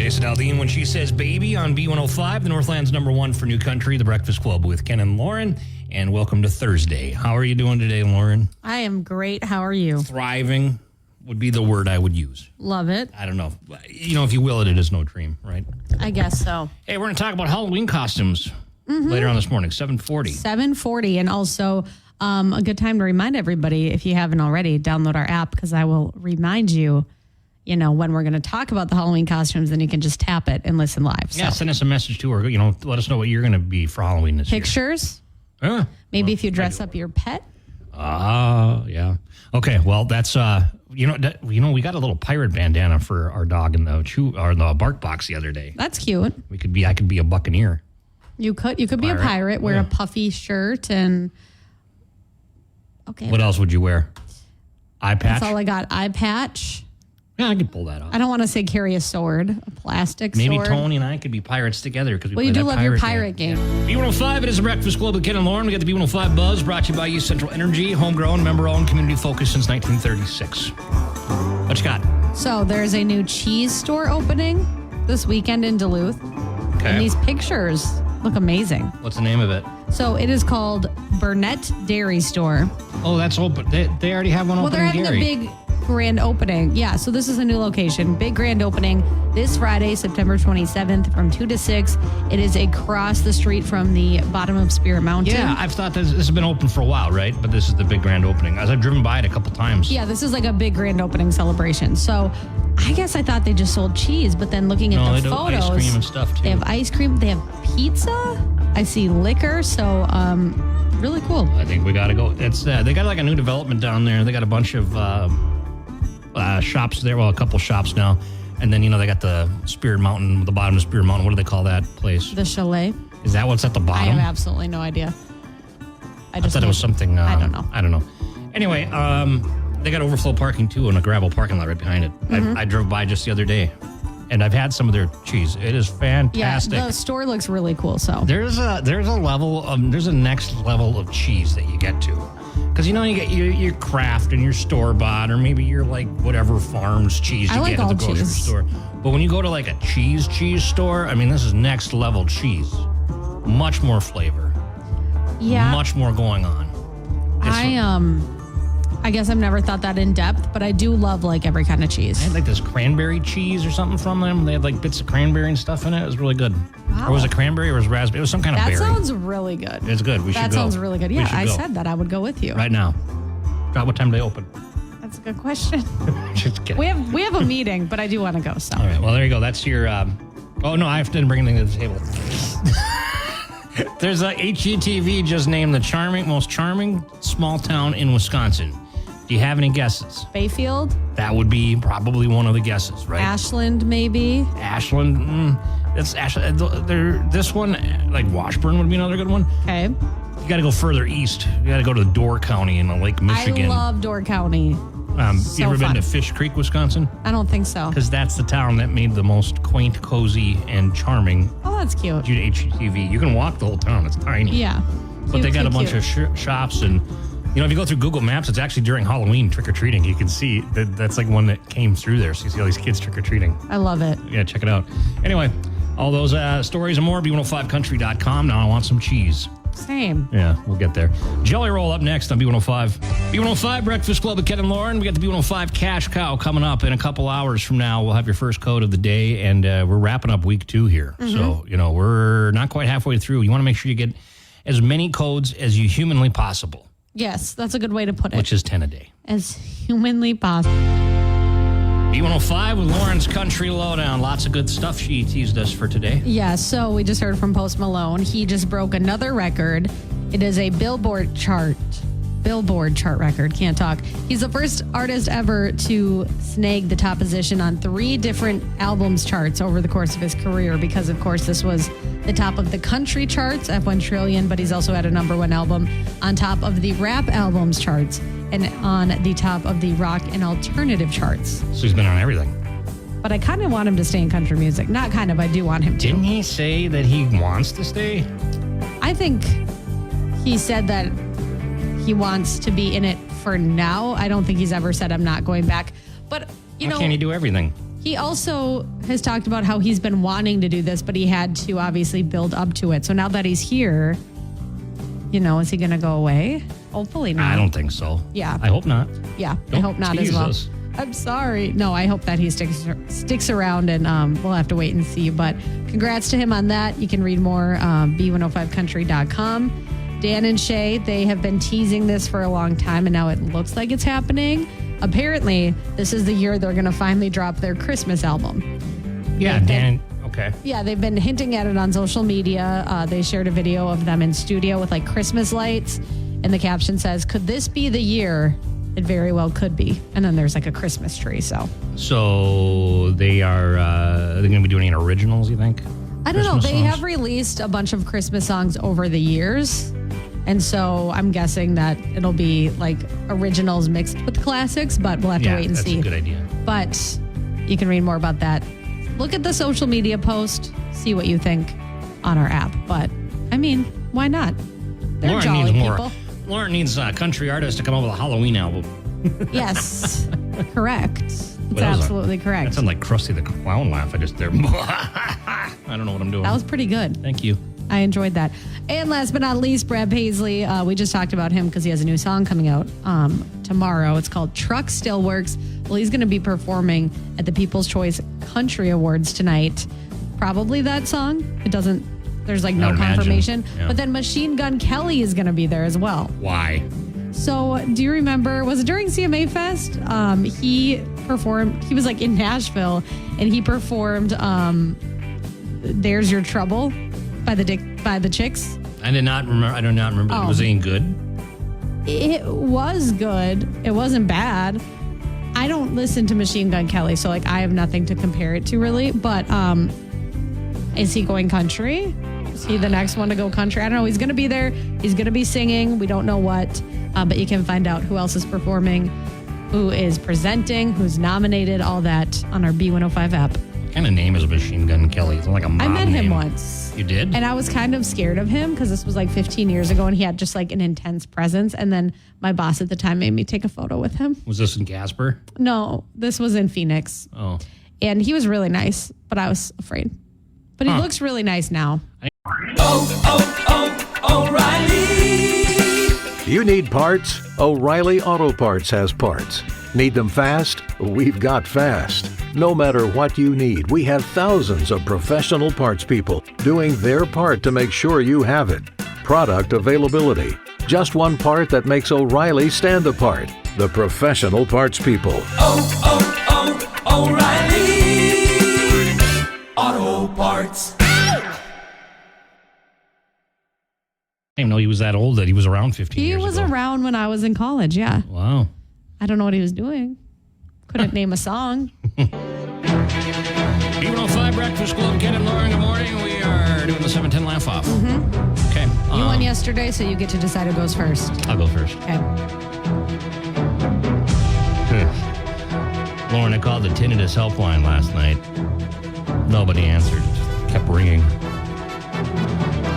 Jason Aldean when she says baby on B105, the Northland's number one for new country, The Breakfast Club with Ken and Lauren. And welcome to Thursday. How are you doing today, Lauren? I am great. How are you? Thriving would be the word I would use. Love it. I don't know. You know, if you will it, it is no dream, right? I guess so. Hey, we're going to talk about Halloween costumes later on this morning, 7:40. 7:40. And also a good time to remind everybody, if you haven't already, download our app because I will remind you, when we're going to talk about the Halloween costumes, then you can just tap it and listen live. So. Yeah, send us a message too, or, let us know what you're going to be for Halloween this year. Pictures? Yeah. Maybe if you dress up your pet? Yeah. Okay, well, that's, we got a little pirate bandana for our dog in the bark box the other day. That's cute. I could be a buccaneer. You could be a pirate, wear a puffy shirt and... Okay. What else would you wear? Eye patch? That's all I got. Eye patch. Yeah, I could pull that off. I don't want to say carry a sword, a plastic Maybe sword. Tony and I could be pirates together because we play you do that love your pirate game. B105, it is a Breakfast Club with Ken and Lauren. We got the B105 Buzz brought to you by East Central Energy, homegrown, member-owned, community-focused since 1936. What you got? So there's a new cheese store opening this weekend in Duluth. Okay. And these pictures look amazing. What's the name of it? So it is called Burnett Dairy Store. Oh, that's open. They already have one open in Gary. They're having a big grand opening. Yeah, so this is a new location. Big grand opening this Friday, September 27th from 2 to 6. It is across the street from the bottom of Spirit Mountain. Yeah, I've thought this has been open for a while, right? But this is the big grand opening. As I've driven by it a couple times. Yeah, this is like a big grand opening celebration. So I guess I thought they just sold cheese, but then looking at the photos, ice cream and stuff too. They have ice cream, they have pizza, I see liquor, so really cool. I think we got to go. It's they got like a new development down there. They got a bunch of shops there. Well, a couple shops now. And then, they got the Spirit Mountain, the bottom of Spirit Mountain. What do they call that place? The Chalet. Is that what's at the bottom? I have absolutely no idea. I thought it was something. I don't know. I don't know. Anyway, they got overflow parking too and a gravel parking lot right behind it. I drove by just the other day, and I've had some of their cheese. It is fantastic. Yeah, the store looks really cool. So there's a next level of cheese that you get to. Because, you get your craft and your store-bought, or maybe your, whatever farm's cheese you get at the grocery store. But when you go to, a cheese store, I mean, this is next-level cheese. Much more flavor. Yeah. Much more going on. I guess I've never thought that in depth, but I do love, every kind of cheese. I had, this cranberry cheese or something from them. They had, bits of cranberry and stuff in it. It was really good. Wow. Or was it cranberry or was it raspberry? It was some kind of berry. That sounds really good. It's good. We should go. That sounds really good. Yeah, I said that I would go with you. Right now. What time do they open? That's a good question. Just kidding. We have a meeting, but I do want to go. So. All right. Well, there you go. That's your... Oh, no, I have to bring anything to the table. There's a HGTV just named the most charming small town in Wisconsin. Do you have any guesses? Bayfield? That would be probably one of the guesses, right? Ashland, maybe? Ashland? That's Ashland. This one, Washburn would be another good one. Okay. You got to go further east. You got to go to Door County in Lake Michigan. I love Door County. You ever been to Fish Creek, Wisconsin? I don't think so. Because that's the town that made the most quaint, cozy, and charming. Oh, that's cute. Due to HGTV. You can walk the whole town. It's tiny. Yeah. But they got a bunch of shops and... if you go through Google Maps, it's actually during Halloween trick-or-treating. You can see that's one that came through there. So you see all these kids trick-or-treating. I love it. Yeah, check it out. Anyway, all those stories and more, B105country.com. Now I want some cheese. Same. Yeah, we'll get there. Jelly Roll up next on B105. B105 Breakfast Club with Ken and Lauren. We got the B105 Cash Cow coming up in a couple hours from now. We'll have your first code of the day, and we're wrapping up week 2 here. So, we're not quite halfway through. You want to make sure you get as many codes as you humanly possible. Yes, that's a good way to put it. Which is 10 a day. As humanly possible. B105 with Lauren's Country Lowdown. Lots of good stuff she teased us for today. Yeah, so we just heard from Post Malone. He just broke another record. It is a Billboard chart record. Can't talk. He's the first artist ever to snag the top position on 3 different albums charts over the course of his career because, of course, this was the top of the country charts, F1 Trillion, but he's also had a #1 album on top of the rap albums charts and on the top of the rock and alternative charts. So he's been on everything. But I kind of want him to stay in country music. Not kind of, I do want him to. Didn't he say that he wants to stay? I think he said that he wants to be in it for now. I don't think he's ever said I'm not going back. But, Why can't he do everything? He also has talked about how he's been wanting to do this, but he had to obviously build up to it. So now that he's here, is he going to go away? Hopefully not. I don't think so. Yeah. I hope not. Yeah, I Don't hope not tease as well. us. I'm sorry. No, I hope that he sticks around, and we'll have to wait and see. But congrats to him on that. You can read more b105country.com. Dan and Shay, they have been teasing this for a long time, and now it looks like it's happening. Apparently, this is the year they're going to finally drop their Christmas album. Yeah, Dan. Okay. Yeah, they've been hinting at it on social media. They shared a video of them in studio with like Christmas lights, and the caption says, "Could this be the year?" It very well could be. And then there's like a Christmas tree. So they are they're going to be doing any originals, you think? I don't know. Christmas They songs? have released a bunch of Christmas songs over the years. And so I'm guessing that it'll be like originals mixed with classics, but we'll have to wait and see. That's a good idea. But you can read more about that. Look at the social media post, see what you think on our app. But I mean, why not? They're Lauren jolly needs more. people. Lauren needs a country artist to come up with a Halloween album. Yes, correct. It's What else? absolutely correct. That sounded like Krusty the Clown laugh. I just there. I don't know what I'm doing. That was pretty good. Thank you. I enjoyed that. And last but not least, Brad Paisley. We just talked about him because he has a new song coming out tomorrow. It's called Truck Still Works. Well, he's going to be performing at the People's Choice Country Awards tonight. Probably that song. It doesn't, there's like no I'd imagine. confirmation. Yeah. But then Machine Gun Kelly is going to be there as well. Why? So do you remember, was it during CMA Fest? He performed, he was like in Nashville and he performed There's Your Trouble by the Chicks. I do not remember. Oh. Was it any good? It was good. It wasn't bad. I don't listen to Machine Gun Kelly, so like I have nothing to compare it to really. But is he going country? Is he the next one to go country? I don't know. He's going to be there. He's going to be singing. We don't know what, but you can find out who else is performing, who is presenting, who's nominated, all that on our B105 app. What kind of name is Machine Gun Kelly? It's like a mob I met him name. once. You did? And I was kind of scared of him because this was like 15 years ago and he had just like an intense presence. And then my boss at the time made me take a photo with him. Was this in Casper? No, this was in Phoenix. Oh. And he was really nice, but I was afraid. But he looks really nice now. O'Reilly. You need parts? O'Reilly Auto Parts has parts. Need them fast? We've got fast. No matter what you need, we have thousands of professional parts people doing their part to make sure you have it. Product availability. Just one part that makes O'Reilly stand apart. The professional parts people. O'Reilly Auto Parts. I didn't know he was that old, that he was around 15 He years was ago. around when I was in college, yeah. Wow. I don't know what he was doing. Couldn't name a song. B105 Breakfast Club, Ken and Lauren, good morning. We are doing the 710 laugh off. Mm-hmm. Okay. You won yesterday, so you get to decide who goes first. I'll go first. Okay. Lauren, I called the tinnitus helpline last night. Nobody answered. It just kept ringing.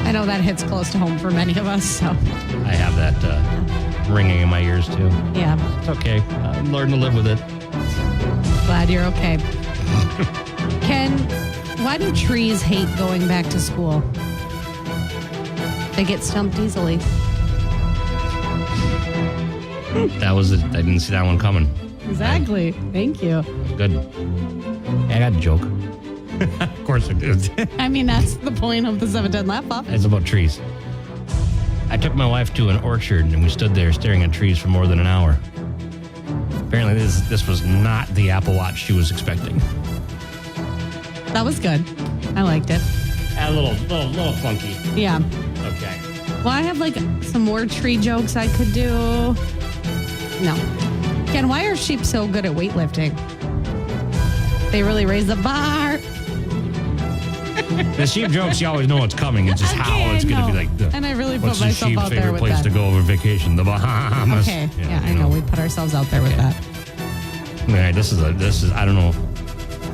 I know that hits close to home for many of us, so I have that ringing in my ears, too. yeah. It's okay. I'm learning to live with it. Glad you're okay. Ken, why do trees hate going back to school? They get stumped easily. That was it. I didn't see that one coming. Exactly. Thank you. Good. Yeah, I got a joke. Of course I did. I mean, that's the point of the 710 Laugh Off. It's about trees. I took my wife to an orchard and we stood there staring at trees for more than an hour. Apparently this was not the Apple Watch she was expecting. That was good. I liked it. A little funky. Yeah. Okay. Well, I have like some more tree jokes I could do. No. Ken, why are sheep so good at weightlifting? They really raise the bar. The sheep jokes, you always know what's coming. It's just how it's going to be like. And I really put What's the myself sheep's out there favorite with place that. to go over vacation? The Bahamas. Okay. Yeah, you I know. We put ourselves out there with that. All right, this is I don't know.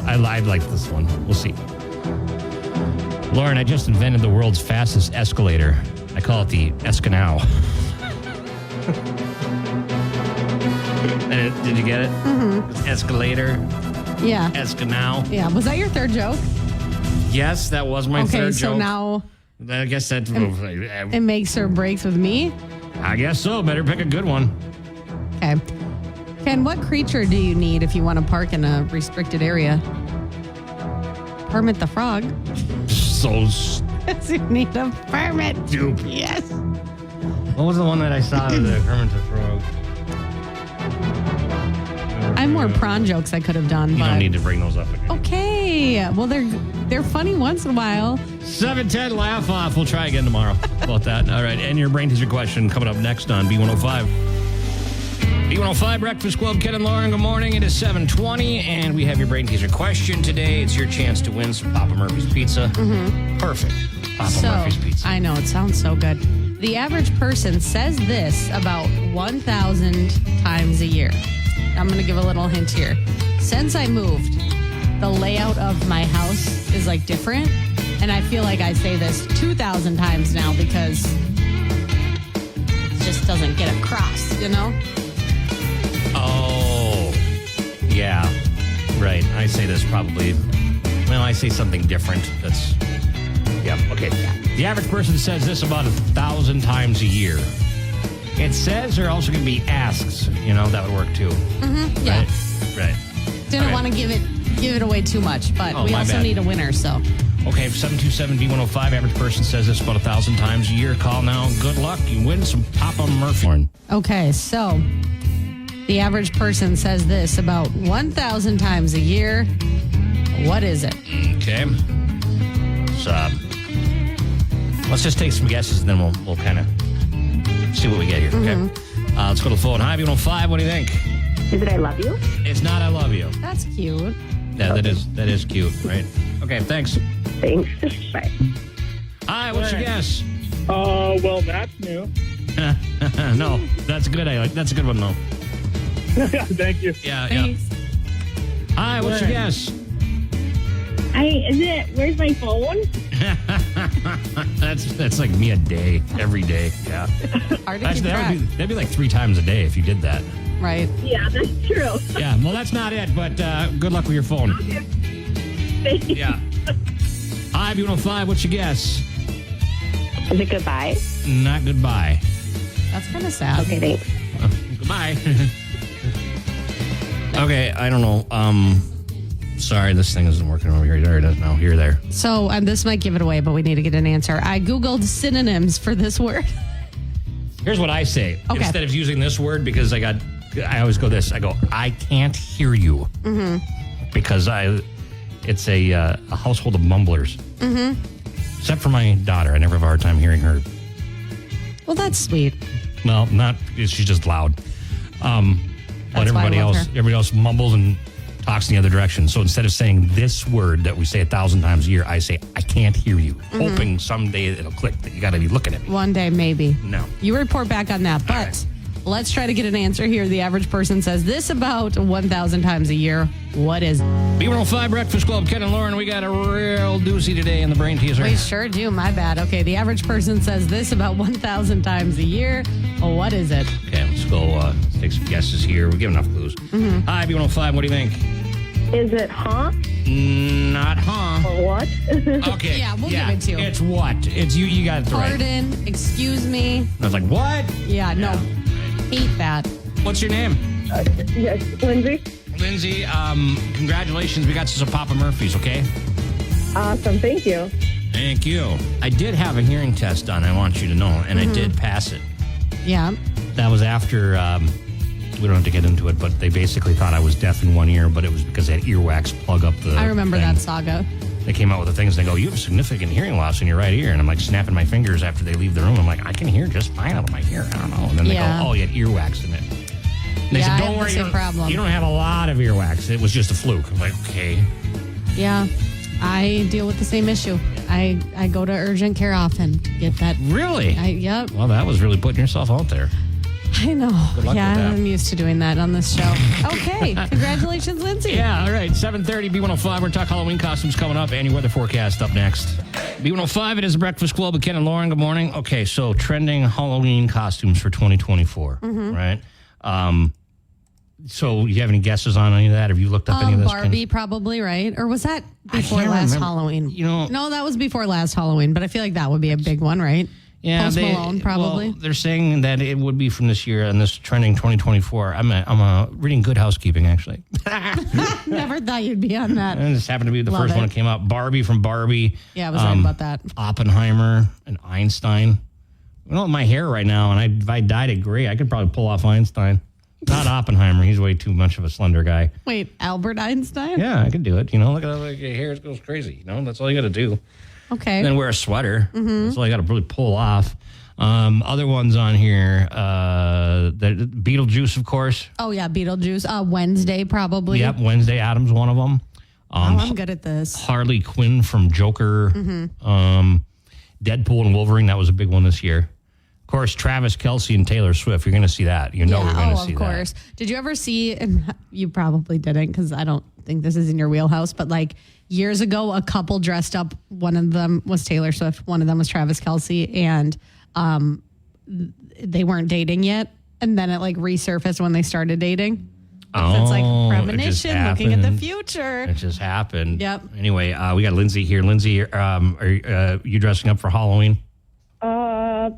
I like this one. We'll see. Lauren, I just invented the world's fastest escalator. I call it the Escanal. Did you get it? Mm-hmm. Escalator. Yeah. Escanal. Yeah. Was that your third joke? Yes, that was my Okay, third so joke. now I guess that. it makes or breaks with me. I guess so. Better pick a good one. Okay. Ken, what creature do you need if you want to park in a restricted area? Kermit the Frog. So Yes, you need a permit. stupid. Yes. What was the one that I saw of the Kermit the Frog? I have more prawn jokes I could have done. You but... don't need to bring those up again. Okay. Well, they're funny once in a while. 7:10 laugh off. We'll try again tomorrow about that. All right. And your brain teaser question coming up next on B105. B105 Breakfast Club, Ken and Lauren. Good morning. It is 7:20, and we have your brain teaser question today. It's your chance to win some Papa Murphy's Pizza. Perfect. Papa Murphy's Pizza. I know, it sounds so good. The average person says this about 1,000 times a year. I'm going to give a little hint here. Since I moved, the layout of my house is like different. And I feel like I say this 2,000 times now because it just doesn't get across, you know? Oh, yeah. Right. I say this probably. Well, I say something different. That's. Yeah. Okay. The average person says this about 1,000 times a year. It says there also going to be asks. You know, that would work too. Yeah. Right. Didn't Okay. want to give it away too much, but Oh, we my also bad. need a winner, so. Okay, 727-B105. Average person says this about 1,000 times a year. Call now. Good luck. You win some Papa Murphy. Okay, so the average person says this about 1,000 times a year. What is it? Okay. So, let's just take some guesses, and then we'll kind of see what we get here. Okay. Let's go to the phone. Hi, B105. What do you think? Is it I love you? It's not I love you. That's cute. Yeah, that is cute, right? Okay, thanks. Thanks. Bye. Hi, what's your guess? Well, that's new. No, that's good. That's a good one, though. Thank you. Yeah, Thanks. yeah. Hi, what's your guess? Where's my phone? That's like me a day, every day. Yeah. Hard to Actually, keep track. that'd be like 3 times a day if you did that. Right. Yeah, that's true. Yeah, well, that's not it, but good luck with your phone. Yeah. Hi, B105, what's your guess? Is it goodbye? Not goodbye. That's kind of sad. Okay, thanks. Goodbye. Okay, I don't know. Sorry, this thing isn't working over here. There it is now. Here, there. So this might give it away, but we need to get an answer. I Googled synonyms for this word. Here's what I say. Okay. Instead of using this word, because I always go this. I go, I can't hear you. Because it's a household of mumblers. Except for my daughter. I never have a hard time hearing her. Well, that's sweet. Well, not, she's just loud. But That's why I love her. everybody else mumbles and talks in the other direction. So instead of saying this word that we say 1,000 times a year, I say, I can't hear you. Hoping someday it'll click that you got to be looking at me. One day, maybe. No. You report back on that. But right. let's try to get an answer here. The average person says this about 1,000 times a year. What is it? B105 Breakfast Club, Ken and Lauren. We got a real doozy today in the brain teaser. We sure do. My bad. Okay, the average person says this about 1,000 times a year. What is it? Okay, let's go let's take some guesses here. We give enough clues. Hi, B105. What do you think? Is it huh? Not huh. Or what? Okay. Yeah, we'll give it to you. It's what? It's you. You got it right. Pardon, excuse me. I was like, what? Yeah, no. Hate that. What's your name? Yes, Lindsay. Lindsay, congratulations. We got you some Papa Murphy's, okay? Awesome. Thank you. Thank you. I did have a hearing test done, I want you to know, and I did pass it. Yeah. That was after, we don't have to get into it, but they basically thought I was deaf in one ear, but it was because I had earwax plug up the I remember thing. that saga. They came out with the things, and they go, you have significant hearing loss in your right ear. And I'm like snapping my fingers after they leave the room. I'm like, I can hear just fine out of my ear. I don't know. And then they Yeah. go, oh, you had earwax in it. And they Yeah, said, I don't have the worry, same problem. you don't have a lot of earwax. It was just a fluke. I'm like, okay. Yeah. I deal with the same issue. I go to urgent care often to get that. Really? Yep. Well, that was really putting yourself out there. I know. Good luck Yeah, with that. I'm used to doing that on this show. Okay. Congratulations, Lindsay. Yeah, all right. 7:30, B105. We're going to talk Halloween costumes coming up and your weather forecast up next. B105, it is the Breakfast Club with Ken and Lauren. Good morning. Okay, so trending Halloween costumes for 2024, right? So you have any guesses on any of that? Have you looked up any of this? Barbie, probably, right? Or was that before can't last remember. Halloween? You know- no, that was before last Halloween. But I feel like that would be a big one, right? Yeah, Post Malone, probably. Well, they're saying that it would be from this year and this trending 2024. I'm reading Good Housekeeping, actually. Never thought you'd be on that. And this happened to be the Love first it. one that came out. Barbie from Barbie. Yeah, I was right about that. Oppenheimer and Einstein. Well, my hair right now, and if I dyed it gray, I could probably pull off Einstein. Not Oppenheimer. He's way too much of a slender guy. Wait, Albert Einstein? Yeah, I could do it. You know, look at how your hair goes crazy. You know, that's all you got to do. Okay. And then wear a sweater. That's all I got to really pull off. Other ones on here, the Beetlejuice, of course. Oh, yeah, Beetlejuice. Wednesday, probably. Yep, Wednesday Addams, one of them. I'm good at this. Harley Quinn from Joker. Deadpool and Wolverine, that was a big one this year. Of course, Travis Kelce and Taylor Swift. You're going to see that. You know you're going to see of that. course. Did you ever see, and you probably didn't because I don't think this is in your wheelhouse, but like years ago, a couple dressed up. One of them was Taylor Swift. One of them was Travis Kelce. And they weren't dating yet. And then it like resurfaced when they started dating. So it's like premonition, looking at the future. It just happened. Yep. Anyway, we got Lindsay here. Lindsay, are you dressing up for Halloween?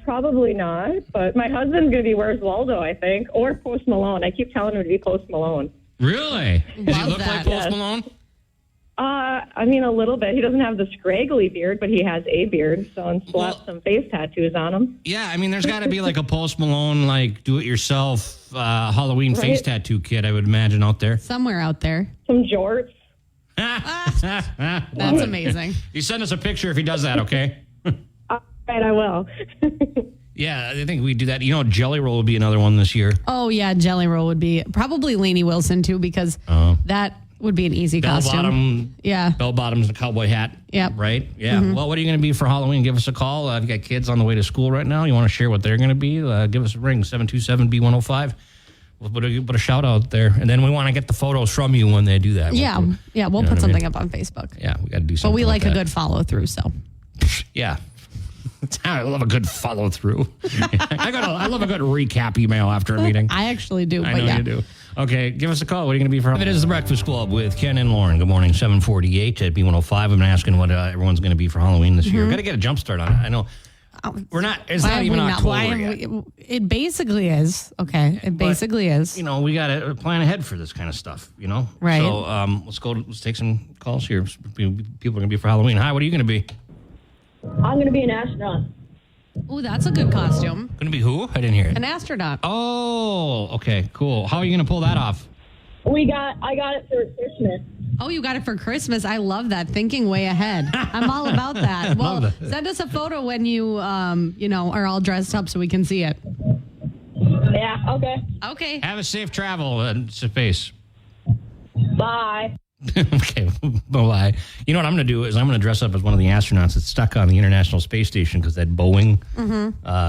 Probably not, but my husband's going to be Where's Waldo, I think, or Post Malone. I keep telling him to be Post Malone. Really? Does he Love look like that. Post Yes. Malone? I mean, a little bit. He doesn't have the scraggly beard, but he has a beard, so and slapped some face tattoos on him. Yeah, I mean, there's got to be like a Post Malone, like do-it-yourself Halloween face Right. tattoo kit, I would imagine, out there. Somewhere out there. Some jorts. That's amazing. You send us a picture if he does that, okay? Right, I will. Yeah, I think we do that. You know, Jelly Roll would be another one this year. Oh, yeah, Jelly Roll would be probably Lainey Wilson, too, because that would be an easy costume. Bell-bottom, Yeah. bell-bottoms and a cowboy hat. Yep. Right? Yeah. Well, what are you going to be for Halloween? Give us a call. I've got kids on the way to school right now. You want to share what they're going to be? Give us a ring, 727-B105. We'll put a shout out there. And then we want to get the photos from you when they do that. Yeah. We'll We'll you know put what I something mean? up on Facebook. Yeah, we got to do But something we like a that. good follow through, so. Yeah. I love a good follow through. I love a good recap email after a meeting. I actually do, I but know yeah. you do. Okay, give us a call. What are you going to be for? It is the Breakfast Club with Ken and Lauren. Good morning, 748 at B105. I've been asking what everyone's going to be for Halloween this year. Got to get a jump start on it. I know. We're not, it's Why not have even we October why yet. have we- it basically is. Okay. It basically is. You know, we got to plan ahead for this kind of stuff, you know? Right. So let's take some calls here. People are going to be for Halloween. Hi, what are you going to be? I'm going to be an astronaut. Ooh, that's a good costume. Going to be who? I didn't hear it. An astronaut. Oh, okay, cool. How are you going to pull that off? I got it for Christmas. Oh, you got it for Christmas. I love that. Thinking way ahead. I'm all about that. Well, Love that. send us a photo when you, are all dressed up so we can see it. Yeah, okay. Okay. Have a safe travel and space. Bye. Okay, bye-bye. You know what I'm going to do is I'm going to dress up as one of the astronauts that's stuck on the International Space Station because that Boeing,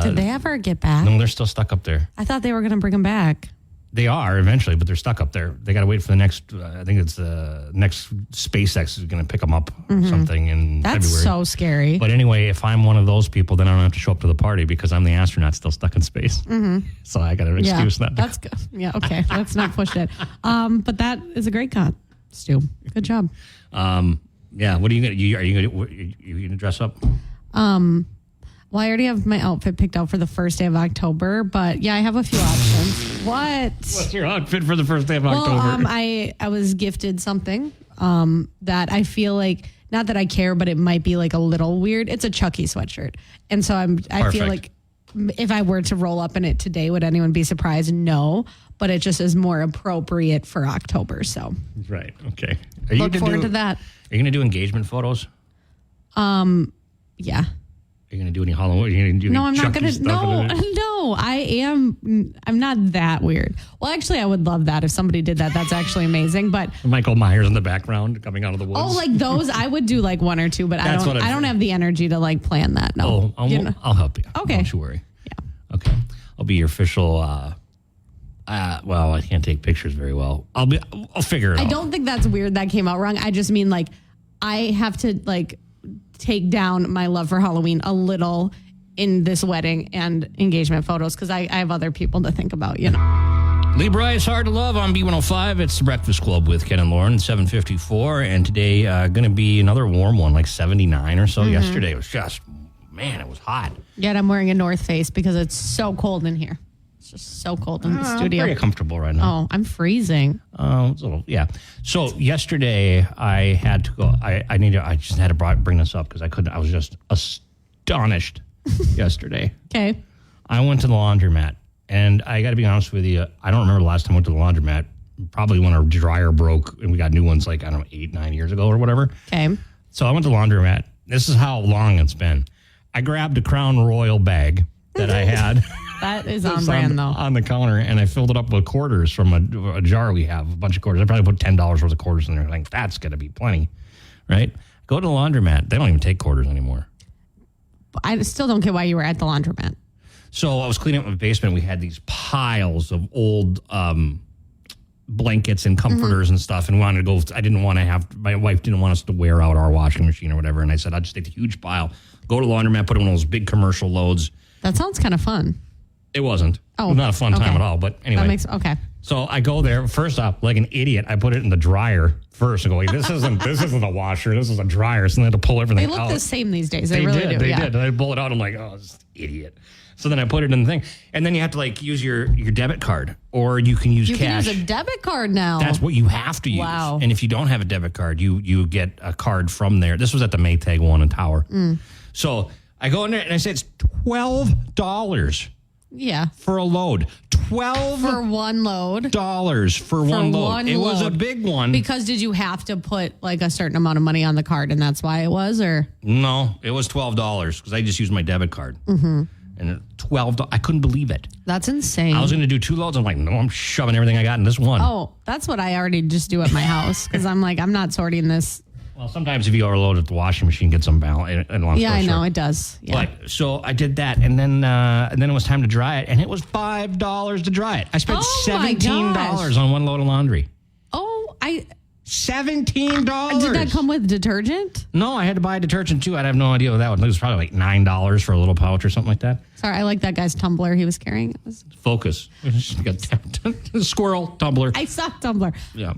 Did they ever get back? no, they're still stuck up there. I thought they were going to bring them back. They are eventually, but they're stuck up there. They got to wait for the next, I think it's the next SpaceX is going to pick them up or something in That's February. so scary. But anyway, if I'm one of those people, then I don't have to show up to the party because I'm the astronaut still stuck in space. So I got an excuse not to. That's good. Yeah, okay. Let's not push it. But that is a great costume. Good job. Yeah, what are you going to, are you going to dress up? Well, I already have my outfit picked out for the first day of October, but yeah, I have a few options. What? What's your outfit for the first day of Well, October? I was gifted something that I feel like, not that I care, but it might be like a little weird. It's a Chucky sweatshirt. And so I feel like if I were to roll up in it today, would anyone be surprised? No, but it just is more appropriate for October. So Right. Okay. Are you look gonna forward do, to that. Are you going to do engagement photos? Yeah. Are you going to do any Halloween? Are you going to do No, any I'm not Chucky going to. stuff? No, I am. I'm not that weird. Well, actually, I would love that if somebody did that. That's actually amazing. But Michael Myers in the background coming out of the woods. oh, like those, I would do like one or two, but That's what I don't have the energy to like plan that. No. Oh, You know? I'll help you. Okay. Don't you worry. Yeah. Okay. I'll be your official. Well, I can't take pictures very well. I'll figure it out. I don't think that's weird. That came out wrong. I just mean like I have to like take down my love for Halloween a little in this wedding and engagement photos because I have other people to think about. You know. Lee Bryce, Hard to Love on B105. It's the Breakfast Club with Ken and Lauren, 7:54. And today going to be another warm one, like 79 or so. Yesterday was just, man, it was hot. Yet I'm wearing a North Face because it's so cold in here. It's just so cold in the studio. Very comfortable right now. Oh, I'm freezing. It's a little, yeah. So yesterday I had to go. I just had to bring this up because I was just astonished yesterday. Okay. I went to the laundromat, and I got to be honest with you, I don't remember the last time I went to the laundromat. Probably when our dryer broke and we got new ones like, I don't know, 8-9 years ago or whatever. Okay. So I went to the laundromat. This is how long it's been. I grabbed a Crown Royal bag that I had. That is on brand, though. On the counter, and I filled it up with quarters from a jar we have, a bunch of quarters. I probably put $10 worth of quarters in there. Like, that's going to be plenty, right? Go to the laundromat. They don't even take quarters anymore. I still don't get why you were at the laundromat. So I was cleaning up my basement. We had these piles of old blankets and comforters and stuff, and wanted to go. I didn't want to have, my wife didn't want us to wear out our washing machine or whatever, and I said, I'll just take the huge pile, go to the laundromat, put it in one of those big commercial loads. That sounds kind of fun. It wasn't. Oh, it was not a fun time at all, but anyway. That makes, okay. So I go there. First off, like an idiot, I put it in the dryer first. I go, this isn't a washer. This is a dryer. So then I had to pull everything They out. look the same these days. They really do. They yeah. did. And I pull it out. I'm like, oh, this idiot. So then I put it in the thing. And then you have to like use your debit card, or you can use You cash. can use a debit card now. That's what you have to use. Wow. And if you don't have a debit card, you get a card from there. This was at the Maytag one in Tower. So I go in there and I say, it's $12 Yeah. for a load. $12 For one load. for one load. one It was a load. big one. Because did you have to put like a certain amount of money on the card and that's why it was, or? No, it was $12 because I just used my debit card. Mm-hmm. And $12, I couldn't believe it. That's insane. I was going to do 2 loads. I'm like, no, I'm shoving everything I got in this one. Oh, that's what I already just do at my house because I'm like, I'm not sorting this. Well, sometimes if you overload it, the washing machine gets some balance. Yeah, I know it does. Yeah. But so I did that, and then it was time to dry it, and it was $5 to dry it. I spent Oh, my $17 gosh. on one load of laundry. Oh, $17. did that come with detergent? No, I had to buy detergent too. I have no idea what that was. It was probably like $9 for a little pouch or something like that. Sorry, I like that guy's tumbler he was carrying. It was, Focus. You got squirrel tumbler. I saw tumbler. Yeah.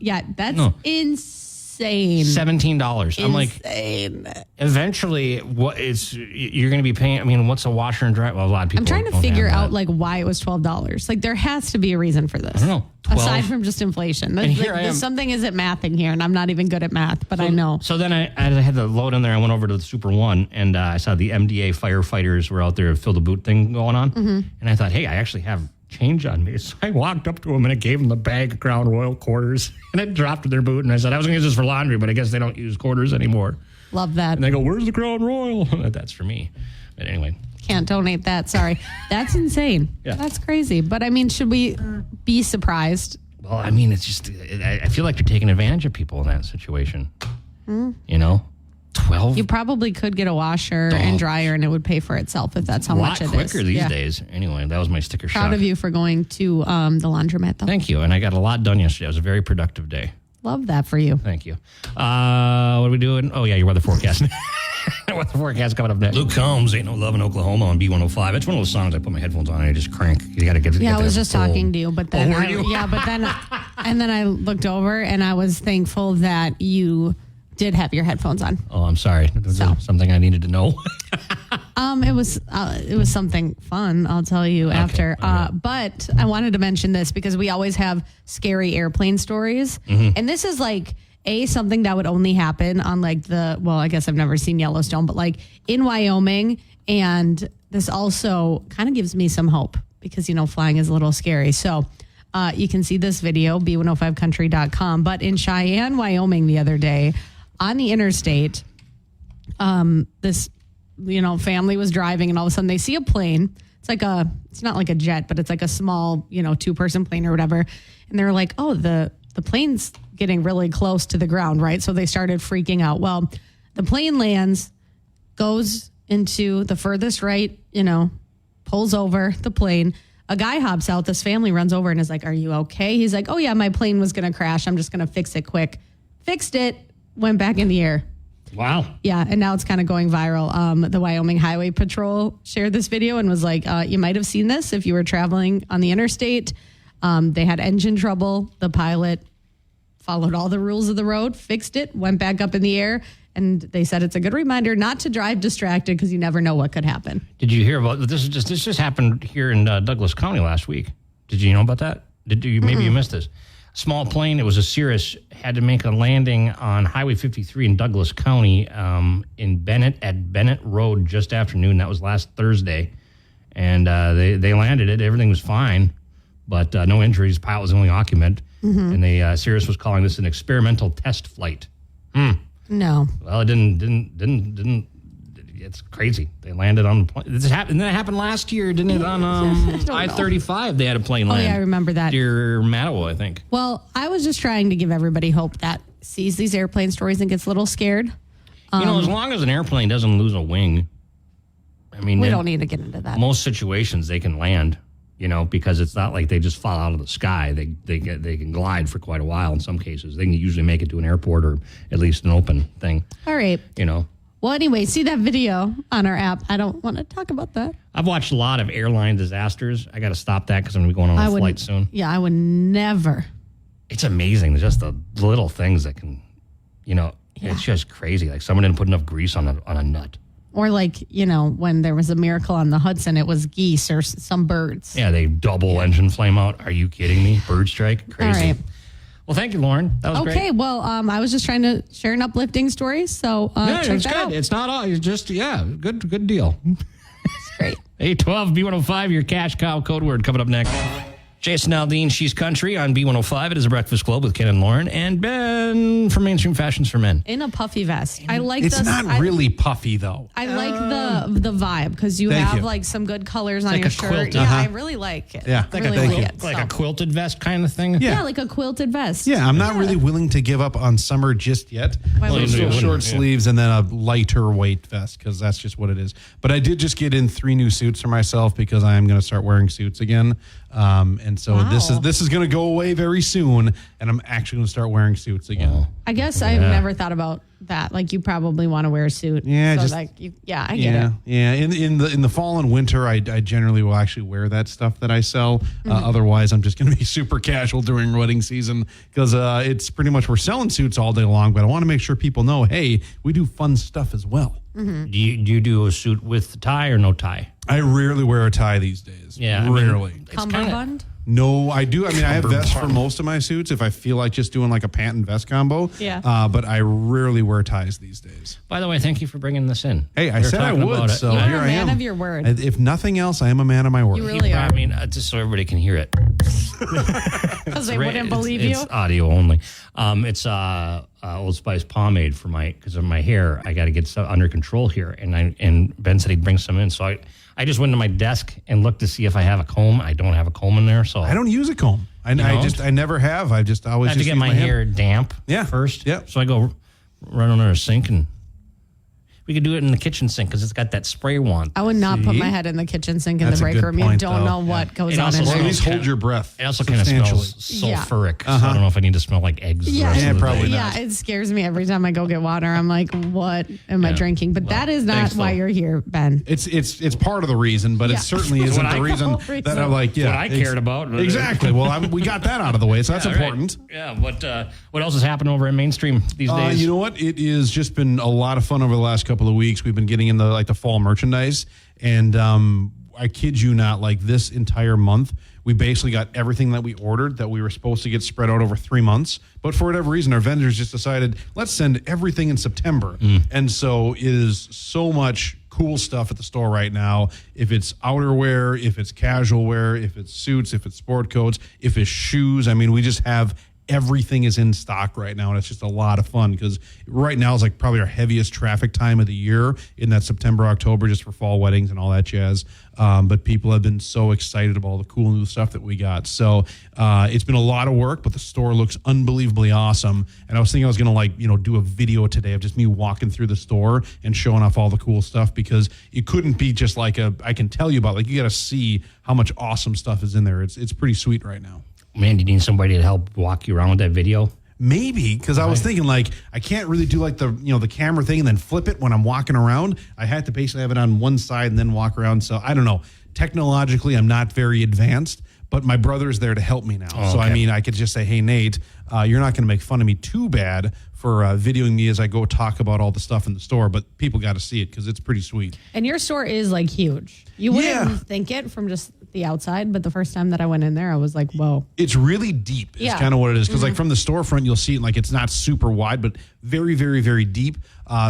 Yeah, that's No. insane. $17. I'm like, Insane. eventually, you're going to be paying. I mean, what's a washer and dryer? Well, a lot of people. I'm trying to don't figure have out that. like why it was $12. Like there has to be a reason for this. I don't know. 12. Aside from just inflation. And here I am. Something isn't mathing here, and I'm not even good at math, but I know. So then I had the load in there. I went over to the Super One, and I saw the MDA firefighters were out there, fill the boot thing going on. Mm-hmm. And I thought, hey, I actually have change on me. So I walked up to them and I gave them the bag of Crown Royal quarters, and I dropped in their boot. And I said, I was going to use this for laundry, but I guess they don't use quarters anymore. Love that. And they go, where's the Crown Royal? That's for me. But anyway. Can't donate that. Sorry. That's insane. Yeah. That's crazy. But I mean, should we be surprised? Well, I mean, it's just, I feel like you're taking advantage of people in that situation. You know? 12? You probably could get a washer and dryer and it would pay for itself if that's how a much lot it is. quicker these Yeah. days. Anyway, that was my sticker shock. Proud of you for going to the laundromat, though. Thank you. And I got a lot done yesterday. It was a very productive day. Love that for you. Thank you. What are we doing? Oh, yeah, your weather forecast. Weather forecast coming up next. Luke Combs, Ain't No Love in Oklahoma on B105. It's one of those songs I put my headphones on and I just crank. You got to get Yeah, I get was that just full- talking to you, but then were you? and then I looked over and I was thankful that you did have your headphones on. Oh, I'm sorry. Was there something I needed to know? It was something fun, I'll tell you after. But I wanted to mention this because we always have scary airplane stories. And this is like something that would only happen on like I guess I've never seen Yellowstone, but like in Wyoming. And this also kind of gives me some hope because, flying is a little scary. So you can see this video, b105country.com. But in Cheyenne, Wyoming the other day on the interstate, this family was driving and all of a sudden they see a plane. It's not like a jet, but it's like a small, 2-person plane or whatever. And they're like, oh, the plane's getting really close to the ground, right? So they started freaking out. Well, the plane lands, goes into the furthest right, pulls over the plane. A guy hops out. This family runs over and is like, are you okay? He's like, oh yeah, my plane was going to crash. I'm just going to fix it quick. Fixed it, went back in the air. Wow. Yeah, and now it's kind of going viral. The Wyoming Highway Patrol shared this video and was like, you might have seen this if you were traveling on the interstate. They had engine trouble. The pilot followed all the rules of the road, fixed it, went back up in the air, and they said it's a good reminder not to drive distracted because you never know what could happen. Did you hear about this? This just happened here in Douglas County last week. Did you know about that? Maybe you missed this? Small plane. It was a Cirrus. Had to make a landing on Highway 53 in Douglas County in Bennett Road just after noon. That was last Thursday, and they landed it. Everything was fine, but no injuries. Pilot was the only occupant, and the Cirrus was calling this an experimental test flight. No. Well, it didn't. It's crazy. They landed on the plane. This happened. That happened last year, didn't it? On I-35, they had a plane land. Oh, yeah, I remember that. Near Mattawa, I think. Well, I was just trying to give everybody hope that sees these airplane stories and gets a little scared. As long as an airplane doesn't lose a wing, I mean, we don't need to get into that. Most situations they can land, because it's not like they just fall out of the sky. They can glide for quite a while in some cases. They can usually make it to an airport or at least an open thing. All right. Well, anyway, see that video on our app. I don't want to talk about that. I've watched a lot of airline disasters. I got to stop that because I'm going to be going on a flight soon. Yeah, I would never. It's amazing. Just the little things that can, it's just crazy. Like someone didn't put enough grease on a nut. Or when there was a miracle on the Hudson, it was geese or some birds. Yeah, they double engine flame out. Are you kidding me? Bird strike? Crazy. All right. Well, thank you, Lauren. That was great. Okay, well, I was just trying to share an uplifting story, so check it's that good. out. It's not all. It's just, good deal. It's great. 812 B105, your cash cow code word coming up next. Jason Aldean, She's Country on B105. It is a Breakfast Club with Ken and Lauren and Ben from Mainstream Fashions for Men. In a puffy vest. I like It's not really puffy, though. I like the vibe because you have like some good colors on like your a shirt. quilt. Yeah, I really like it. Yeah, I really thank like you. it. Like So. a quilted vest kind of thing? Yeah, like a quilted vest. Yeah, I'm not really willing to give up on summer just yet. Why would So you? short sleeves and then a lighter weight vest because that's just what it is. But I did just get in 3 new suits for myself because I am going to start wearing suits again. And so this is going to go away very soon, and I'm actually going to start wearing suits again. I guess I've never thought about that. Like you probably want to wear a suit. Yeah, so just- I get it. Yeah. In the fall and winter, I generally will actually wear that stuff that I sell. Otherwise, I'm just going to be super casual during wedding season because it's pretty much we're selling suits all day long. But I want to make sure people know, hey, we do fun stuff as well. Do you do a suit with tie or no tie? I rarely wear a tie these days. Yeah, rarely. Cummerbund? No, I do. I mean, I have vests for most of my suits if I feel like just doing like a pant and vest combo. Yeah. But I rarely wear ties these days. By the way, thank you for bringing this in. Hey, I We were said I talking would, about it. so You're here a I am. man of your word. If nothing else, I am a man of my word. You really are. I mean, just so everybody can hear it. Because they wouldn't believe you. It's audio only. It's Old Spice pomade for because of my hair. I got to get stuff under control here, and Ben said he'd bring some in. So I just went to my desk and looked to see if I have a comb. I don't have a comb in there, so I don't use a comb. I never have. I just always I have to just get use my hand. hair damp Yeah. first. Yep. So I go run under a sink, and we could do it in the kitchen sink because it's got that spray wand. I would not put my head in the kitchen sink in That's the a break good room. You point, don't though. know what goes It on also in Or at there. least hold your breath. It also kind of smells sulfuric, so I don't know if I need to smell like eggs. the rest of the probably day. not. Yeah, it scares me every time I go get water. I'm like, what am I drinking? But that is not thanks, why though. you're here, Ben. It's part of the reason, but Yeah. it certainly isn't What the I- reason whole reason. that I'm like, yeah. What I cared about. Exactly. Well, we got that out of the way, so that's All right. important. Yeah. What else has happened over in Mainstream these days? You know what? It has just been a lot of fun over the last couple of weeks. We've been getting in the fall merchandise, and I kid you not, like this entire month, we basically got everything that we ordered that we were supposed to get spread out over 3 months. But for whatever reason, our vendors just decided, let's send everything in September. And so it is so much cool stuff at the store right now. If it's outerwear, if it's casual wear, if it's suits, if it's sport coats, if it's shoes. I mean, we just have everything is in stock right now, and it's just a lot of fun because right now is like probably our heaviest traffic time of the year in that September, October, just for fall weddings and all that jazz. But people have been so excited about all the cool new stuff that we got. So it's been a lot of work, but the store looks unbelievably awesome. And I was thinking I was going to do a video today of just me walking through the store and showing off all the cool stuff because it couldn't be just like I can tell you about. Like you got to see how much awesome stuff is in there. It's pretty sweet right now. Man, do you need somebody to help walk you around with that video? Maybe because I was thinking like I can't really do like the camera thing and then flip it when I'm walking around. I had to basically have it on one side and then walk around. So I don't know. Technologically, I'm not very advanced, but my brother's there to help me now. Oh, So, I okay. mean, I could just say, hey, Nate, you're not going to make fun of me too bad for videoing me as I go talk about all the stuff in the store, but people got to see it because it's pretty sweet. And your store is like huge. You wouldn't Yeah. think it from just the outside, but the first time that I went in there, I was like, whoa. It's really deep is Yeah. kind of what it is. Because like from the storefront, you'll see it like it's not super wide, but very, very, very deep.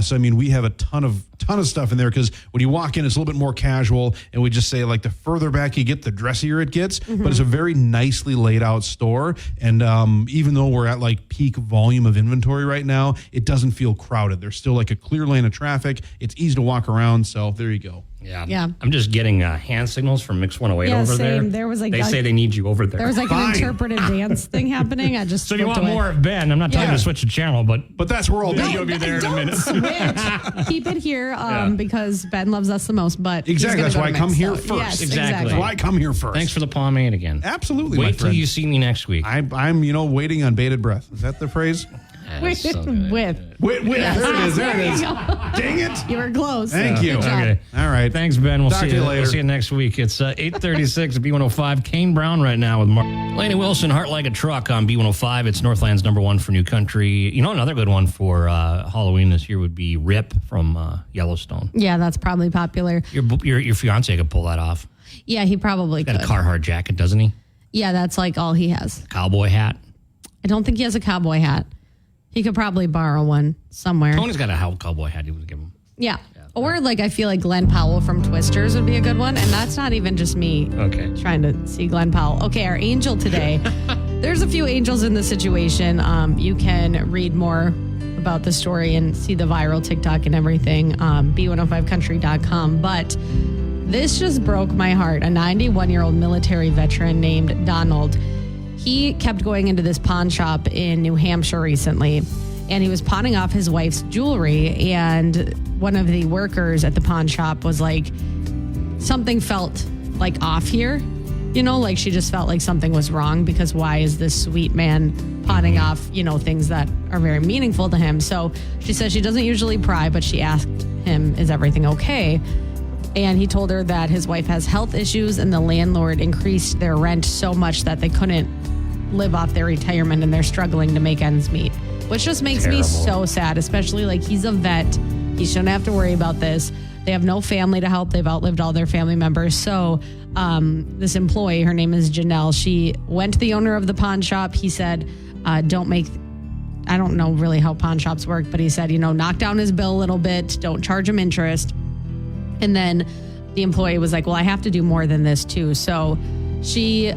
So, I mean, we have a ton of stuff in there because when you walk in, it's a little bit more casual. And we just say like the further back you get, the dressier it gets. But it's a very nicely laid out store. And even though we're at like peak volume of inventory right now, it doesn't feel crowded. There's still like a clear lane of traffic. It's easy to walk around. So there you go. Yeah. I'm just getting hand signals from Mix 108 Yeah, over there. same. There was like they a- say they need you over there. There was like Fine. an interpretive dance thing happening. I just so if you flipped want away. more of Ben, I'm not telling you to switch the channel, but But that's where all No, day. you'll be there in a minute. Switch. Keep it here because Ben loves us the most. But he's Exactly. gonna That's go why to I come Mix, here so- first. Yes, Exactly. Why come here first? thanks for the pomade again. Absolutely, my Wait till friend. you see me next week. I'm waiting on bated breath. Is that the phrase? That's so good. With. Wait, there it is. There it is. There you go. Dang it. You were close. Thank you. Good job. Okay. All right. Thanks, Ben. We'll Talk see to you you later. We'll see you next week. It's 8:36 at B105. Kane Brown right now with Mark. Laney Wilson, Heart Like a Truck on B105. It's Northland's #1 for New Country. You know, another good one for Halloween this year would be Rip from Yellowstone. Yeah, that's probably popular. Your fiance could pull that off. Yeah, he probably Got could. a Carhartt jacket, doesn't he? Yeah, that's like all he has. Cowboy hat. I don't think he has a cowboy hat. He could probably borrow one somewhere. Tony's got a cowboy hat he would give him. Yeah. Or like I feel like Glenn Powell from Twisters would be a good one. And that's not even just me Okay. trying to see Glenn Powell. Okay, our angel today. There's a few angels in the situation. You can read more about the story and see the viral TikTok and everything. B105country.com. But this just broke my heart. A 91-year-old military veteran named Donald. He kept going into this pawn shop in New Hampshire recently, and he was pawning off his wife's jewelry. And one of the workers at the pawn shop was like, something felt like off here. You know, like she just felt like something was wrong because why is this sweet man pawning off, things that are very meaningful to him? So she says she doesn't usually pry, but she asked him, is everything okay? And he told her that his wife has health issues and the landlord increased their rent so much that they couldn't live off their retirement and they're struggling to make ends meet, which just makes me so sad, especially like he's a vet. He shouldn't have to worry about this. They have no family to help. They've outlived all their family members. So this employee, her name is Janelle, she went to the owner of the pawn shop. He said, I don't know really how pawn shops work, but he said, knock down his bill a little bit. Don't charge him interest. And then the employee was like, well, I have to do more than this too. So she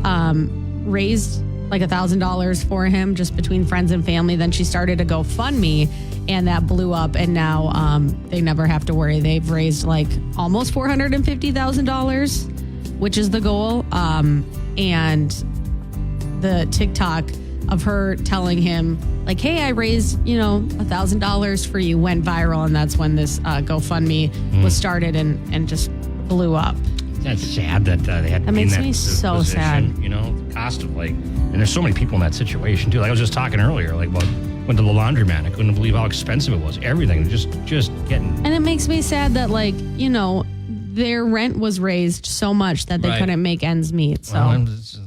raised like $1,000 for him just between friends and family. Then she started a GoFundMe and that blew up. And now they never have to worry. They've raised like almost $450,000, which is the goal. And the TikTok of her telling him like, hey, I raised, $1,000 for you went viral. And that's when this GoFundMe was started and just blew up. That's sad that they had to That be in makes that me so position, sad. The cost of and there's so many people in that situation too. Like I was just talking earlier, went to the laundromat. I couldn't believe how expensive it was. Everything just getting. And it makes me sad that their rent was raised so much that they Right. couldn't make ends meet. So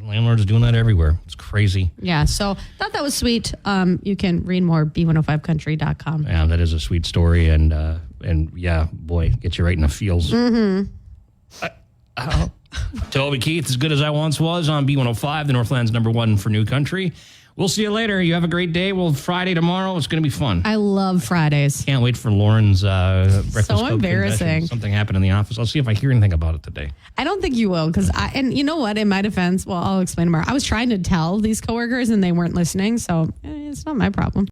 Landlords doing that everywhere. It's crazy. yeah, so thought that was sweet. You can read more b105country.com. Yeah, that is a sweet story, and yeah, boy, gets you right in the feels. Mm-hmm. Toby Keith, as good as I once was on B105, the Northland's #1 for New Country. We'll see you later. You have a great day. Well, Friday tomorrow, it's going to be fun. I love Fridays. Can't wait for Lauren's Breakfast Club embarrassing. confession. Something happened in the office. I'll see if I hear anything about it today. I don't think you will because and you know what? In my defense, well, I'll explain tomorrow. I was trying to tell these coworkers and they weren't listening, so it's not my problem.